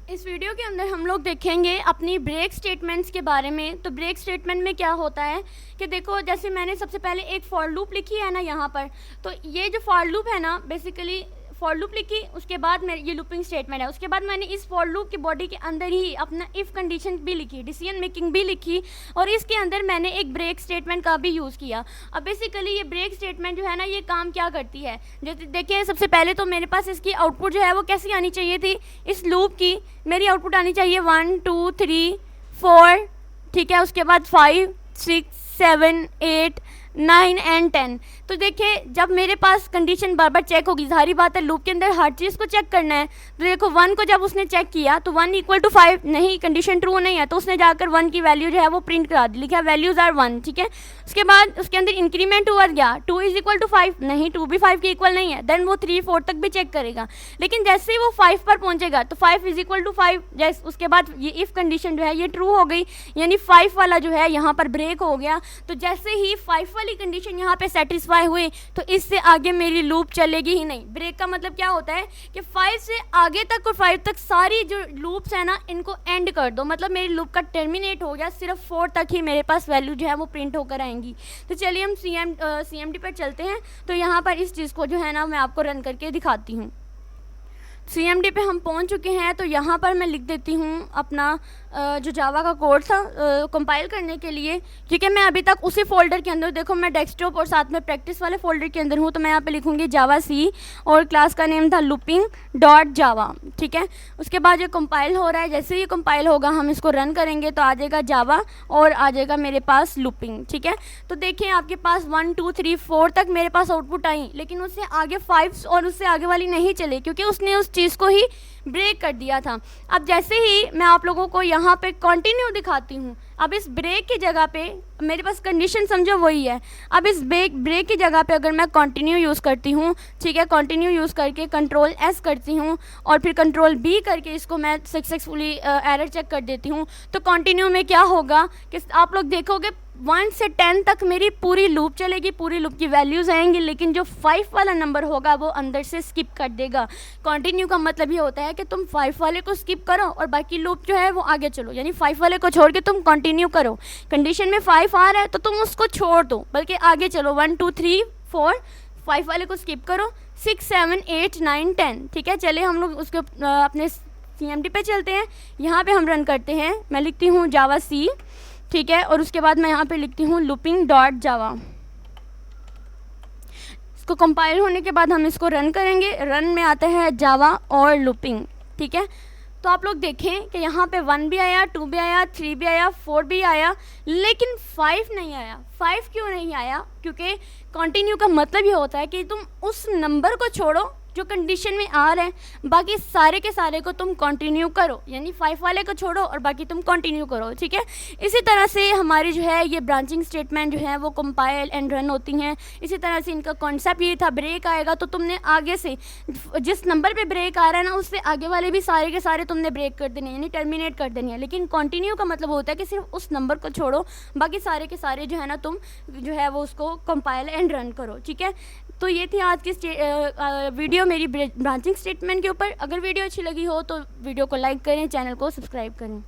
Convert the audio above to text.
इस वीडियो के अंदर हम लोग देखेंगे अपनी ब्रेक स्टेटमेंट्स के बारे में। तो ब्रेक स्टेटमेंट में क्या होता है कि देखो, जैसे मैंने सबसे पहले एक फॉर लूप लिखी है ना यहाँ पर, तो ये जो फॉर लूप है ना, बेसिकली फॉर लूप लिखी, उसके बाद मेरे ये लूपिंग स्टेटमेंट है। उसके बाद मैंने इस फॉर लूप की बॉडी के अंदर ही अपना इफ़ कंडीशन भी लिखी, डिसीजन मेकिंग भी लिखी, और इसके अंदर मैंने एक ब्रेक स्टेटमेंट का भी यूज़ किया। अब बेसिकली ये ब्रेक स्टेटमेंट जो है ना, ये काम क्या करती है, जैसे देखिए सबसे पहले तो मेरे पास इसकी आउटपुट जो है वो कैसी आनी चाहिए थी, इस लूप की मेरी आउटपुट आनी चाहिए 1 2 3 4, ठीक है। उसके बाद 5 6 7 8 9 एंड 10। तो देखिए जब मेरे पास कंडीशन बार बार चेक होगी, जाहिर बात है लूप के अंदर हर चीज़ को चेक करना है। तो देखो 1 को जब उसने चेक किया तो 1 इक्वल टू 5, नहीं कंडीशन ट्रू नहीं है, तो उसने जाकर 1 की वैल्यू जो है वो प्रिंट करा दी, लिखा वैल्यूज़ आर 1, ठीक है। उसके बाद उसके अंदर इंक्रीमेंट हुआ गया, 2 इज इक्वल टू 5, नहीं 2 भी 5 के इक्वल नहीं है, देन वो 3 4 तक भी चेक करेगा। लेकिन जैसे ही वो 5 पर पहुंचेगा तो 5 इज इक्वल टू 5, जैसे उसके बाद ये इफ़ कंडीशन जो है ये ट्रू हो गई, यानी 5 वाला जो है यहाँ पर ब्रेक हो गया। तो जैसे ही 5 वाली कंडीशन यहाँ पे सेटिस्फाई हुई तो इससे आगे मेरी लूप चलेगी ही नहीं। ब्रेक का मतलब क्या होता है कि 5 से आगे तक और 5 तक सारी जो लूप्स है ना, इनको एंड कर दो, मतलब मेरी लूप का टर्मिनेट हो गया, सिर्फ 4 तक ही मेरे पास वैल्यू जो है वो प्रिंट होकर आएंगी। तो चलिए हम CMD पर चलते हैं। तो यहाँ पर इस चीज़ को जो है ना मैं आपको रन करके दिखाती हूँ। CMD पे हम पहुंच चुके हैं। तो यहाँ पर मैं लिख देती हूँ अपना जो जावा का कोड था कंपाइल करने के लिए, क्योंकि मैं अभी तक उसी फोल्डर के अंदर, देखो मैं डेस्कटॉप और साथ में प्रैक्टिस वाले फोल्डर के अंदर हूँ। तो मैं यहाँ पे लिखूँगी जावा सी और क्लास का नेम था लूपिंग डॉट जावा, ठीक है। उसके बाद ये कंपाइल हो रहा है, जैसे ही कंपाइल होगा हम इसको रन करेंगे तो आ जाएगा जावा और आ जाएगा मेरे पास लूपिंग, ठीक है। तो देखिए आपके पास 1 2 3 4 तक मेरे पास आउटपुट आई, लेकिन उससे आगे 5 और उससे आगे वाली नहीं चली, क्योंकि उसने उस चीज़ को ही ब्रेक कर दिया था। अब जैसे ही मैं आप लोगों को यहाँ पे कंटिन्यू दिखाती हूँ, अब इस ब्रेक की जगह पे मेरे पास कंडीशन समझो वही है। अब इस ब्रेक की जगह पे अगर मैं कंटिन्यू यूज़ करती हूँ, ठीक है, कंटिन्यू यूज़ करके कंट्रोल S करती हूँ और फिर कंट्रोल B करके इसको मैं सक्सेसफुली एरर चेक कर देती हूँ, तो कंटिन्यू में क्या होगा कि आप लोग देखोगे 1 से 10 तक मेरी पूरी लूप चलेगी, पूरी लूप की वैल्यूज़ आएंगी, लेकिन जो 5 वाला नंबर होगा वो अंदर से स्किप कर देगा। कंटिन्यू का मतलब ये होता है कि तुम 5 वाले को स्किप करो और बाकी लूप जो है वो आगे चलो, यानी 5 वाले को छोड़ के तुम कंटिन्यू करो। कंडीशन में 5 आ रहा है तो तुम उसको छोड़ दो, बल्कि आगे चलो 1 2 3 4, 5 वाले को स्किप करो, 6 7 8 9 10, ठीक है। चलिए हम लोग उसके अपने CMD पे चलते हैं। यहाँ पे हम रन करते हैं। मैं लिखती हूँ जावा सी, ठीक है, और उसके बाद मैं यहाँ पे लिखती हूँ लूपिंग डॉट जावा। इसको कंपाइल होने के बाद हम इसको रन करेंगे। रन में आता है जावा और लूपिंग, ठीक है। तो आप लोग देखें कि यहाँ पे 1 भी आया, 2 भी आया, 3 भी आया, 4 भी आया, लेकिन 5 नहीं आया। 5 क्यों नहीं आया? क्योंकि कंटिन्यू का मतलब ये होता है कि तुम उस नंबर को छोड़ो जो कंडीशन में आ रहे हैं, बाकी सारे के सारे को तुम कंटिन्यू करो, यानी 5 वाले को छोड़ो और बाकी तुम कंटिन्यू करो, ठीक है। इसी तरह से हमारी जो है ये ब्रांचिंग स्टेटमेंट जो है वो कंपाइल एंड रन होती हैं। इसी तरह से इनका कॉन्सेप्ट ये था, ब्रेक आएगा तो तुमने आगे से जिस नंबर पे ब्रेक आ रहा है ना, उससे आगे वाले भी सारे के सारे तुमने ब्रेक कर देने, यानी टर्मिनेट कर देनी है। लेकिन कंटिन्यू का मतलब होता है कि सिर्फ उस नंबर को छोड़ो, बाकी सारे के सारे जो है ना तुम जो है वो उसको कंपाइल एंड रन करो, ठीक है। तो ये थी आज की वीडियो मेरी ब्रांचिंग स्टेटमेंट के ऊपर। अगर वीडियो अच्छी लगी हो तो वीडियो को लाइक करें, चैनल को सब्सक्राइब करें।